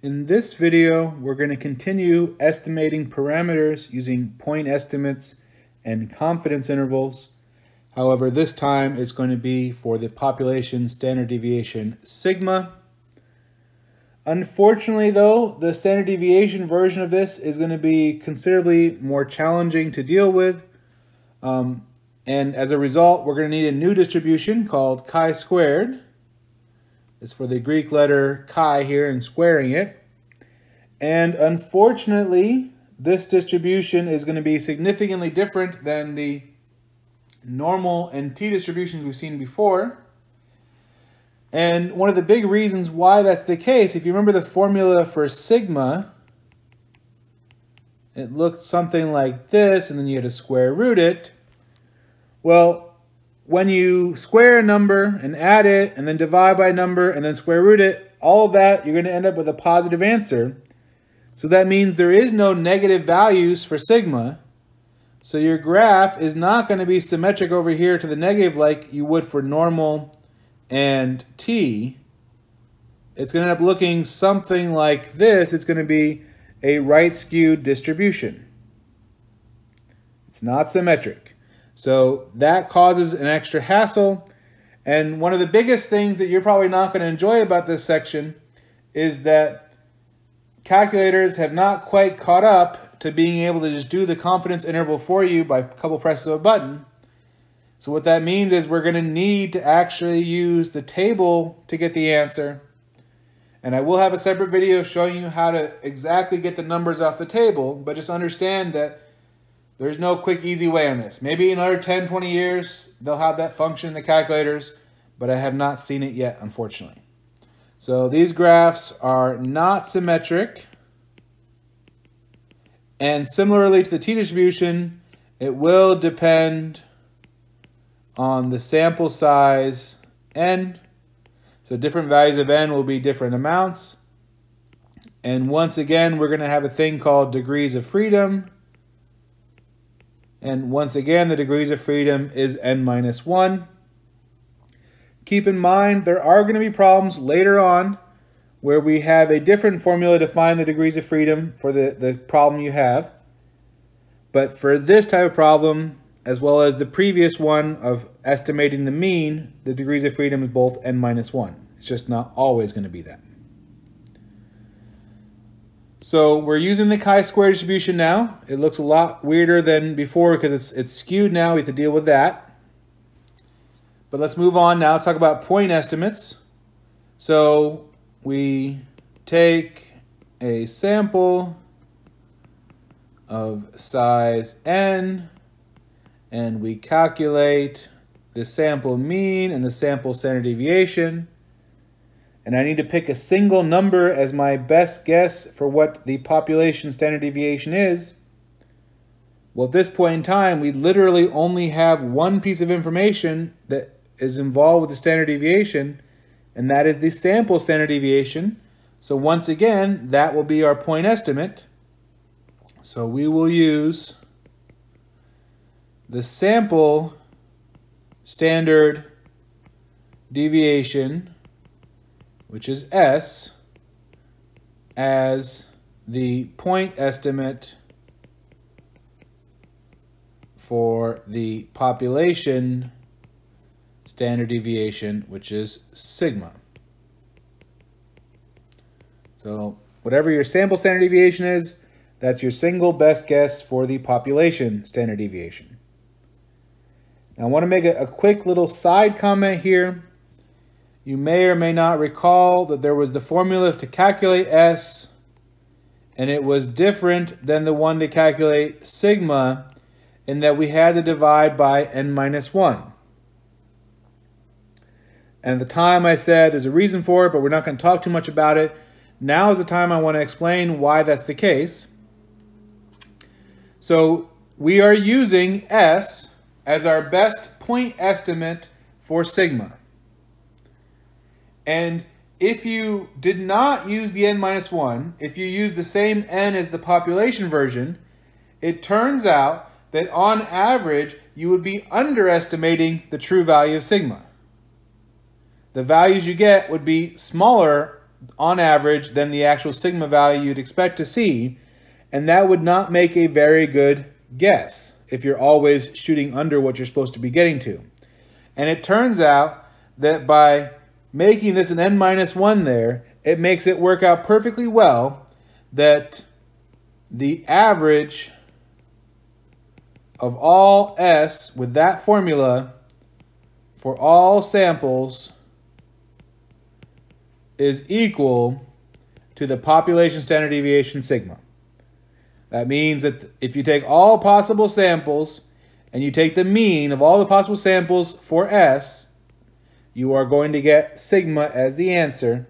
In this video, we're going to continue estimating parameters using point estimates and confidence intervals. However, this time it's going to be for the population standard deviation sigma. Unfortunately, though, the standard deviation version of this is going to be considerably more challenging to deal with. And as a result, we're going to need a new distribution called chi-squared. It's for the Greek letter chi here and squaring it. And unfortunately, this distribution is going to be significantly different than the normal and t distributions we've seen before. And one of the big reasons why that's the case, if you remember the formula for sigma, it looked something like this, and then you had to square root it. Well, when you square a number and add it and then divide by a number and then square root it, all of that, you're going to end up with a positive answer. So that means there is no negative values for sigma. So your graph is not going to be symmetric over here to the negative like you would for normal and t. It's going to end up looking something like this. It's going to be a right skewed distribution. It's not symmetric. So that causes an extra hassle. And one of the biggest things that you're probably not going to enjoy about this section is that calculators have not quite caught up to being able to just do the confidence interval for you by a couple presses of a button. So what that means is we're going to need to actually use the table to get the answer. And I will have a separate video showing you how to exactly get the numbers off the table, but just understand that there's no quick, easy way on this. Maybe in another 10, 20 years, they'll have that function in the calculators, but I have not seen it yet, unfortunately. So these graphs are not symmetric. And similarly to the t-distribution, it will depend on the sample size n. So different values of n will be different amounts. And once again, we're going to have a thing called degrees of freedom. And once again, the degrees of freedom is n minus 1. Keep in mind, there are going to be problems later on where we have a different formula to find the degrees of freedom for the problem you have. But for this type of problem, as well as the previous one of estimating the mean, the degrees of freedom is both n minus 1. It's just not always going to be that. So we're using the chi-square distribution now. It looks a lot weirder than before because it's skewed now. We have to deal with that. But let's move on now. Let's talk about point estimates. So we take a sample of size n, and we calculate the sample mean and the sample standard deviation. And I need to pick a single number as my best guess for what the population standard deviation is. Well, at this point in time, we literally only have one piece of information that is involved with the standard deviation, and that is the sample standard deviation. So once again, that will be our point estimate. So we will use the sample standard deviation, which is S, as the point estimate for the population standard deviation, which is sigma. So whatever your sample standard deviation is, that's your single best guess for the population standard deviation. Now I want to make a quick little side comment here. You may or may not recall that there was the formula to calculate S, and it was different than the one to calculate sigma in that we had to divide by n minus 1. And at the time I said there's a reason for it, but we're not going to talk too much about it. Now is the time I want to explain why that's the case. So we are using S as our best point estimate for sigma. And if you did not use the n minus 1, if you use the same n as the population version, it turns out that on average, you would be underestimating the true value of sigma. The values you get would be smaller on average than the actual sigma value you'd expect to see, and that would not make a very good guess if you're always shooting under what you're supposed to be getting to. And it turns out that by making this an n-1 there, it makes it work out perfectly well that the average of all S with that formula for all samples is equal to the population standard deviation sigma. That means that if you take all possible samples and you take the mean of all the possible samples for S, you are going to get sigma as the answer.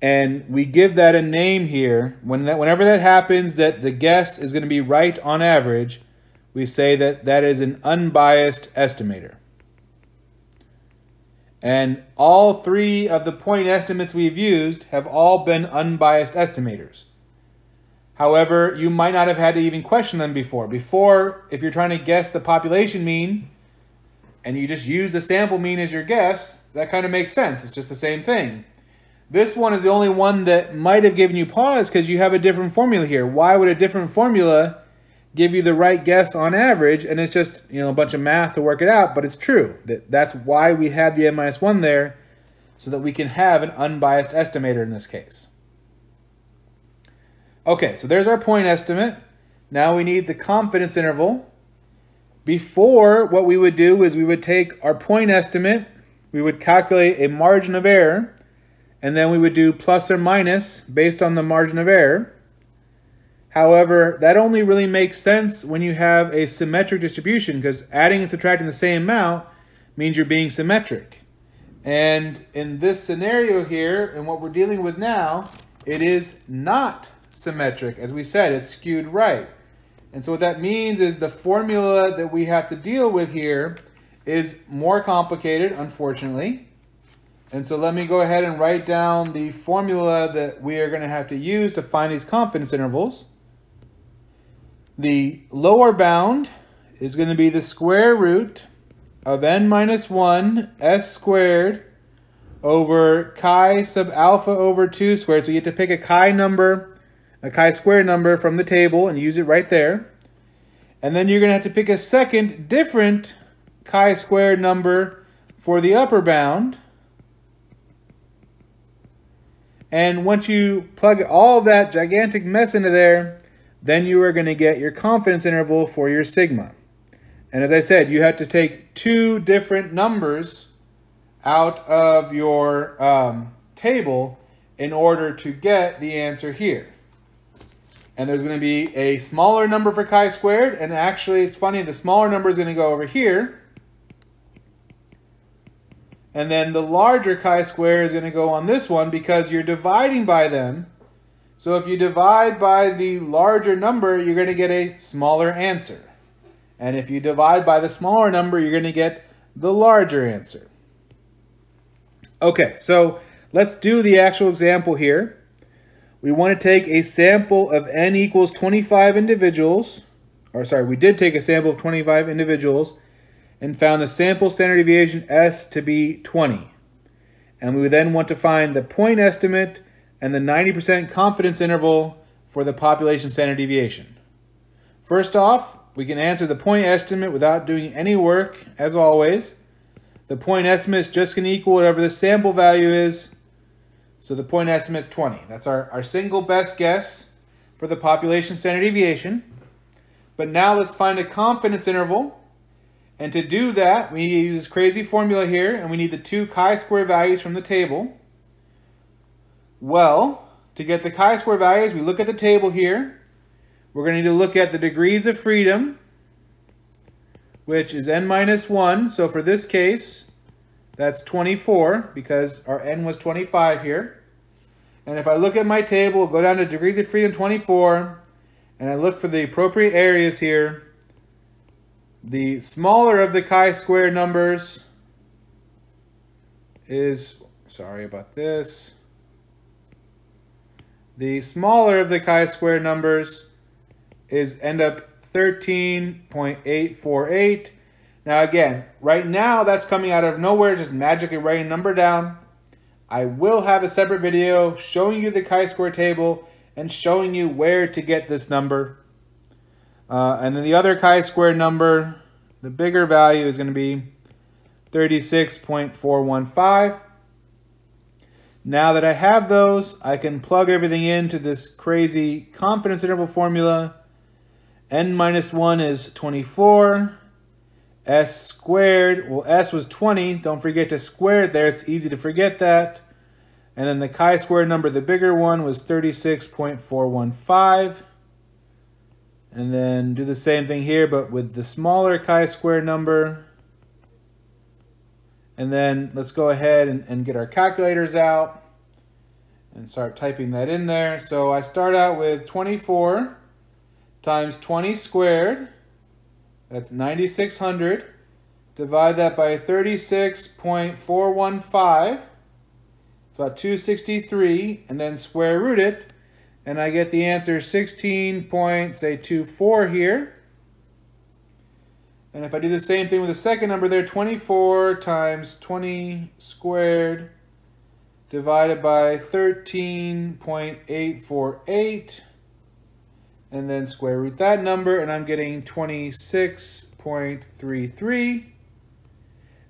And we give that a name here. Whenever that happens, that the guess is going to be right on average, we say that that is an unbiased estimator. And all three of the point estimates we've used have all been unbiased estimators. However, you might not have had to even question them before. Before, if you're trying to guess the population mean, and you just use the sample mean as your guess, that kind of makes sense. It's just the same thing. This one is the only one that might have given you pause because you have a different formula here. Why would a different formula give you the right guess on average? And it's just, a bunch of math to work it out, but it's true. That's why we had the n-1 there, so that we can have an unbiased estimator in this case. Okay, so there's our point estimate. Now we need the confidence interval. Before, what we would do is we would take our point estimate, we would calculate a margin of error, and then we would do plus or minus based on the margin of error. However, that only really makes sense when you have a symmetric distribution, because adding and subtracting the same amount means you're being symmetric. And in this scenario here, and what we're dealing with now, it is not symmetric. As we said, it's skewed right. And so what that means is the formula that we have to deal with here is more complicated, unfortunately. And so let me go ahead and write down the formula that we are going to have to use to find these confidence intervals. The lower bound is going to be the square root of n-1 s squared over chi sub alpha over 2 squared. So you get to pick a chi-square number from the table and use it right there. And then you're going to have to pick a second different chi-squared number for the upper bound. And once you plug all of that gigantic mess into there, then you are going to get your confidence interval for your sigma. And as I said, you have to take two different numbers out of your table in order to get the answer here. And there's going to be a smaller number for chi-squared, and actually it's funny, the smaller number is going to go over here. And then the larger chi-square is going to go on this one because you're dividing by them. So if you divide by the larger number, you're going to get a smaller answer. And if you divide by the smaller number, you're going to get the larger answer. Okay, so let's do the actual example here. We want to take a sample of n equals 25 individuals. Or sorry, we did take a sample of 25 individuals and found the sample standard deviation S to be 20. And we then want to find the point estimate and the 90% confidence interval for the population standard deviation. First off, we can answer the point estimate without doing any work, as always. The point estimate is just going to equal whatever the sample value is. So the point estimate is 20. That's our single best guess for the population standard deviation. But now let's find a confidence interval. And to do that, we need to use this crazy formula here, and we need the two chi-square values from the table. Well, to get the chi-square values, we look at the table here. We're going to need to look at the degrees of freedom, which is n-1. So for this case, that's 24, because our n was 25 here. And if I look at my table, go down to degrees of freedom 24, and I look for the appropriate areas here, the smaller of the chi-square numbers is, sorry about this, the smaller of the chi-square numbers end up 13.848. Now again, right now that's coming out of nowhere, just magically writing a number down. I will have a separate video showing you the chi-square table and showing you where to get this number. And then the other chi-square number, the bigger value, is going to be 36.415. Now that I have those, I can plug everything into this crazy confidence interval formula. N minus 1 is 24. S squared, well, S was 20. Don't forget to square it there. It's easy to forget that. And then the chi-square number, the bigger one, was 36.415. And then do the same thing here, but with the smaller chi-square number. And then let's go ahead and get our calculators out and start typing that in there. So I start out with 24 times 20 squared. That's 9,600. Divide that by 36.415. It's about 263. And then square root it. And I get the answer 16.24 here. And if I do the same thing with the second number there, 24 times 20 squared divided by 13.848, and then square root that number, and I'm getting 26.33.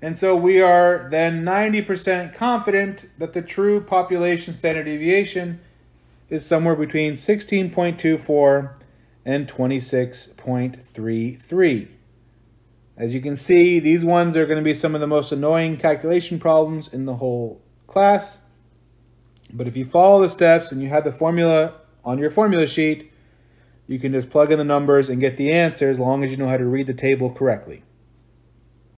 And so we are then 90% confident that the true population standard deviation is somewhere between 16.24 and 26.33. As you can see, these ones are going to be some of the most annoying calculation problems in the whole class. But if you follow the steps and you have the formula on your formula sheet, you can just plug in the numbers and get the answer as long as you know how to read the table correctly.